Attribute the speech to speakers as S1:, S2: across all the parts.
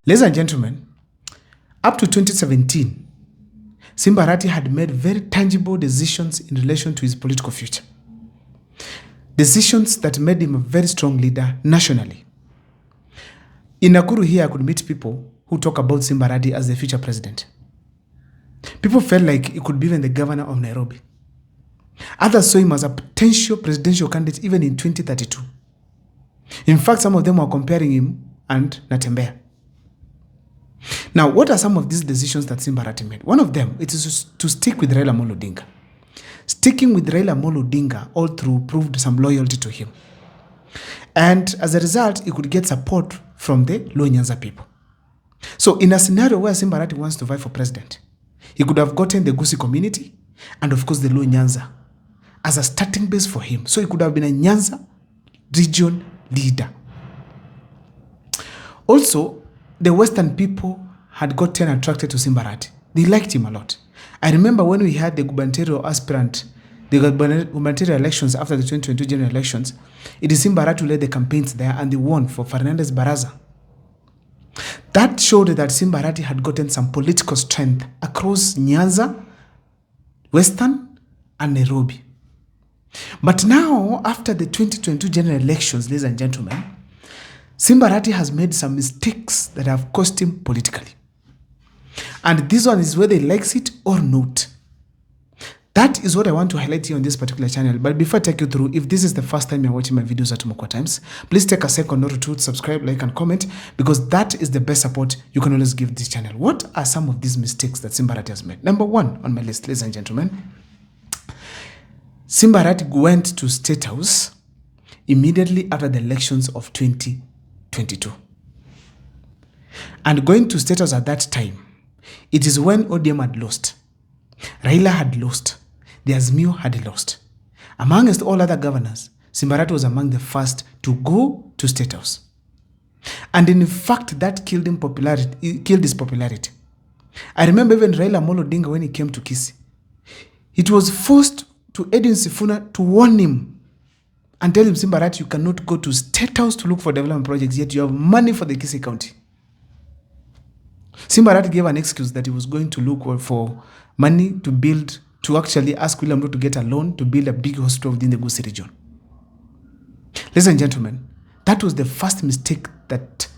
S1: Ladies and gentlemen, up to 2017, Simba Arati had made very tangible decisions in relation to his political future. Decisions that made him a very strong leader nationally. In Nakuru here, I could meet people who talk about Simba Arati as the future president. People felt like he could be even the governor of Nairobi. Others saw him as a potential presidential candidate even in 2032. In fact, some of them were comparing him and Natembeya. Now, what are some of these decisions that Simba Arati made? One of them, it is to stick with Raila Amolo Odinga. Sticking with Raila Amolo Odinga all through proved some loyalty to him. And as a result, he could get support from the Luo Nyanza people. So in a scenario where Simba Arati wants to vie for president, he could have gotten the Gusii community and of course the Luo Nyanza as a starting base for him. So he could have been a Nyanza region leader. Also, the Western people had gotten attracted to Simba Arati. They liked him a lot. I remember when we had the gubernatorial elections after the 2022 general elections, it is Simba Arati who led the campaigns there and they won for Fernandez Baraza. That showed that Simba Arati had gotten some political strength across Nyanza, Western, and Nairobi. But now, after the 2022 general elections, ladies and gentlemen, Simba Arati has made some mistakes that have cost him politically. And this one is whether he likes it or not. That is what I want to highlight here on this particular channel. But before I take you through, if this is the first time you're watching my videos at Mokwa Times, please take a second or two to subscribe, like, and comment, because that is the best support you can always give this channel. What are some of these mistakes that Simba Arati has made? Number one on my list, ladies and gentlemen, Simba Arati went to State House immediately after the elections of 2022. And going to State House at that time, it is when ODM had lost, Raila had lost, the Azimio had lost. Amongst all other governors, Simba Arati was among the first to go to State House. And in fact, that killed his popularity. I remember even Raila Amolo Odinga when he came to Kisii, it was forced to Edwin Sifuna to warn him and tell him, Simba Arati, you cannot go to State House to look for development projects, yet you have money for the Kisii County. Simba Arati gave an excuse that he was going to look for money to actually ask William Ruto to get a loan to build a big hospital within the Gusii region. Ladies and gentlemen, that was the first mistake that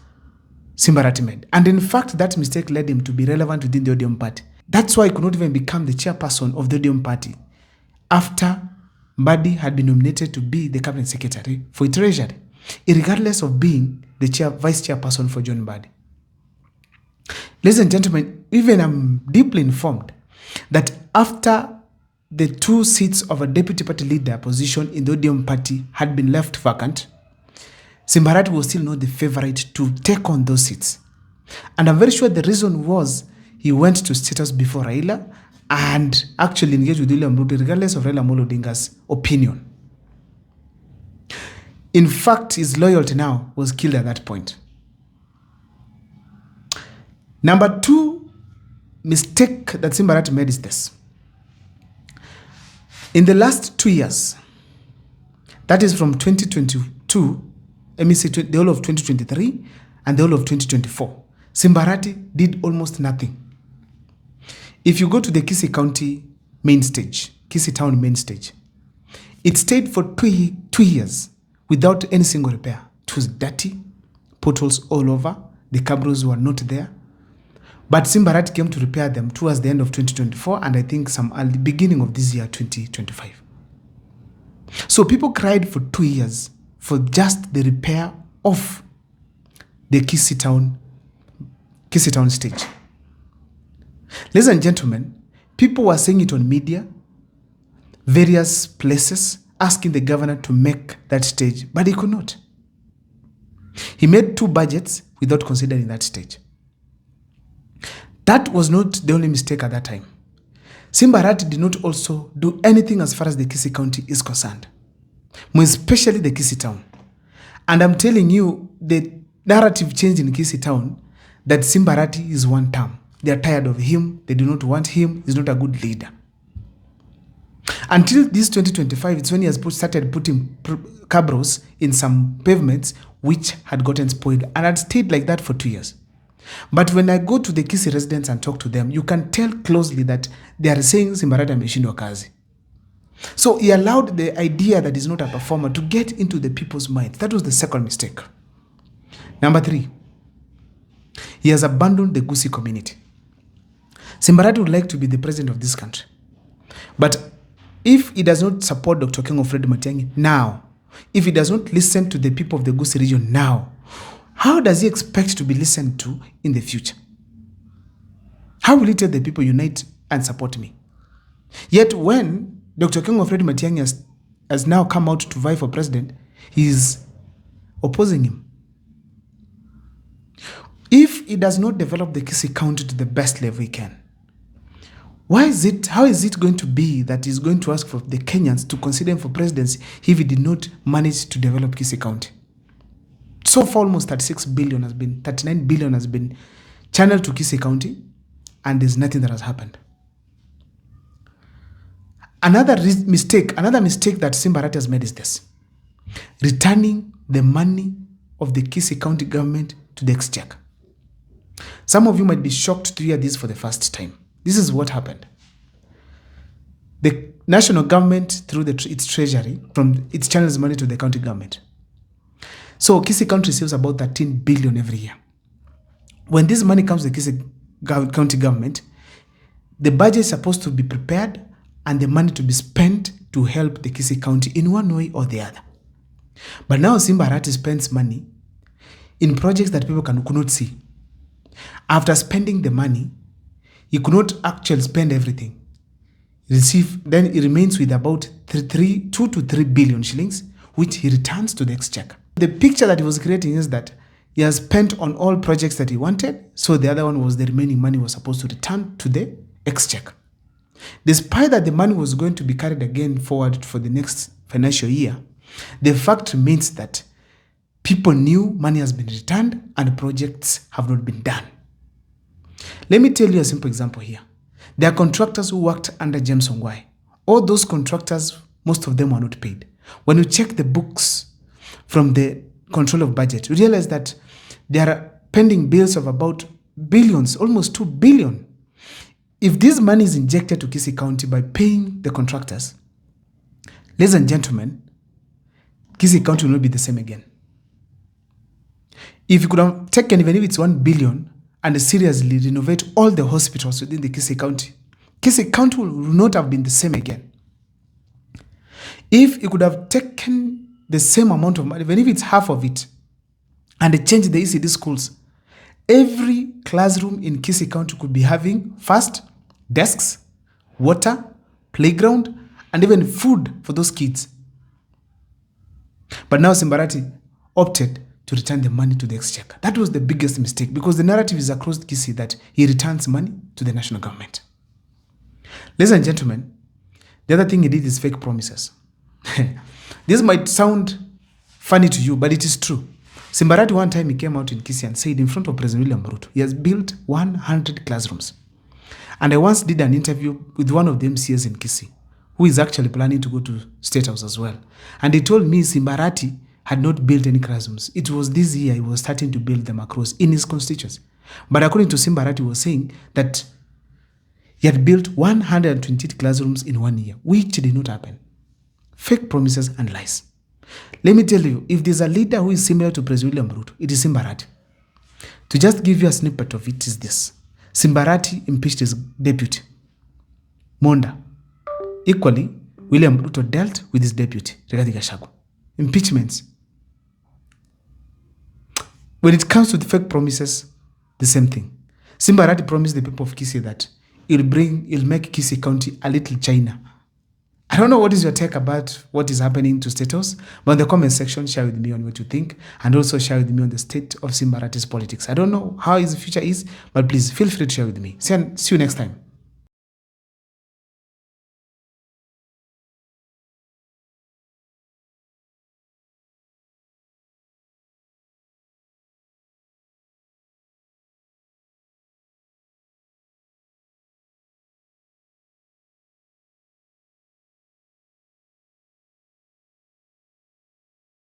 S1: Simba Arati made. And in fact, that mistake led him to be relevant within the ODM party. That's why he could not even become the chairperson of the ODM party after Mbadi had been nominated to be the cabinet secretary for treasury, regardless of being the vice chairperson for John Mbadi. Ladies and gentlemen, even I'm deeply informed that after the 2 seats of a deputy party leader position in the ODM party had been left vacant, Simba Arati was still not the favorite to take on those seats. And I'm very sure the reason was he went to State House before Raila and actually engaged with William Ruto regardless of Raila Amolo Odinga's opinion. In fact, his loyalty now was killed at that point. Number 2 mistake that Simba Arati made is this. In the last 2 years, that is from 2022, the whole of 2023 and the whole of 2024, Simba Arati did almost nothing. If you go to the Kisii County main stage, Kisii Town main stage, it stayed for 2 years without any single repair. It was dirty, potholes all over, the cabros were not there. But Simba Arati came to repair them towards the end of 2024 and I think at the beginning of this year, 2025. So people cried for 2 years for just the repair of the Kisii Town stage. Ladies and gentlemen, people were saying it on media, various places, asking the governor to make that stage, but he could not. He made 2 budgets without considering that stage. That was not the only mistake at that time. Simba Arati did not also do anything as far as the Kisii County is concerned, more especially the Kisii Town. And I'm telling you, the narrative changed in Kisii Town that Simba Arati is one term. They are tired of him. They do not want him. He's not a good leader. Until this 2025, it's when he has started putting cabros in some pavements which had gotten spoiled and had stayed like that for 2 years. But when I go to the Kisii residents and talk to them, you can tell closely that they are saying Simbarati ameshindwa kazi. So he allowed the idea that he's not a performer to get into the people's mind. That was the second mistake. Number 3, he has abandoned the Gusii community. Simbarati would like to be the president of this country. But if he does not support Dr. Okengo Fred Matiang'i now, if he does not listen to the people of the Gusii region now, how does he expect to be listened to in the future? How will he tell the people, unite and support me? Yet when Dr. Okengo Fred Matiang'i has now come out to vie for president, he is opposing him. If he does not develop the Kisii County to the best level he can, how is it going to be that he's going to ask for the Kenyans to consider him for presidency if he did not manage to develop Kisii County? So far, almost 39 billion has been channeled to Kisii County, and there's nothing that has happened. Another mistake that Simbarati has made is this: returning the money of the Kisii County government to the exchequer. Some of you might be shocked to hear this for the first time. This is what happened. The national government, through its treasury, from its channels money to the county government. So Kisii County receives about 13 billion every year. When this money comes to the Kisii County government, the budget is supposed to be prepared and the money to be spent to help the Kisii County in one way or the other. But now Simbarati spends money in projects that people could not see. After spending the money, he could not actually spend everything. Then he remains with about 2 to 3 billion shillings, which he returns to the exchequer. The picture that he was creating is that he has spent on all projects that he wanted, so the other one was the remaining money was supposed to return to the exchequer. Despite that the money was going to be carried again forward for the next financial year, the fact remains that people knew money has been returned and projects have not been done. Let me tell you a simple example here. There are contractors who worked under James Ongwae. All those contractors, most of them were not paid. When you check the books from the control of budget, you realize that there are pending bills of about billions, almost 2 billion. If this money is injected to Kisii County by paying the contractors, ladies and gentlemen, Kisii County will not be the same again. If you could have taken, even if it's 1 billion, and seriously renovate all the hospitals within the Kisii County will not have been the same again. If you could have taken the same amount of money, even if it's half of it, and changed the ECD schools, every classroom in Kisii County could be having first desks, water, playground, and even food for those kids. But now Simbarati opted to return the money to the exchequer. That was the biggest mistake, because the narrative is across Kisii that he returns money to the national government. Ladies and gentlemen, the other thing he did is fake promises. This might sound funny to you, but it is true. Simbarati one time he came out in Kisii and said in front of President William Ruto, he has built 100 classrooms. And I once did an interview with one of the MCAs in Kisii, who is actually planning to go to State House as well. And he told me Simbarati had not built any classrooms. It was this year he was starting to build them across in his constituency. But according to Simbarati, he was saying that he had built 128 classrooms in 1 year, which did not happen. Fake promises and lies. Let me tell you, if there's a leader who is similar to President William Ruto, it is Simbarati. To just give you a snippet of it is this. Simbarati impeached his deputy, Monda. Equally, William Ruto dealt with his deputy, Rigathi Gachagua. Impeachments. When it comes to the fake promises, the same thing. Simbarati promised the people of Kisii that he'll make Kisii County a little China. I don't know what is your take about what is happening to State House, but in the comment section, share with me on what you think, and also share with me on the state of Simbarati's politics. I don't know how his future is, but please feel free to share with me. See you next time.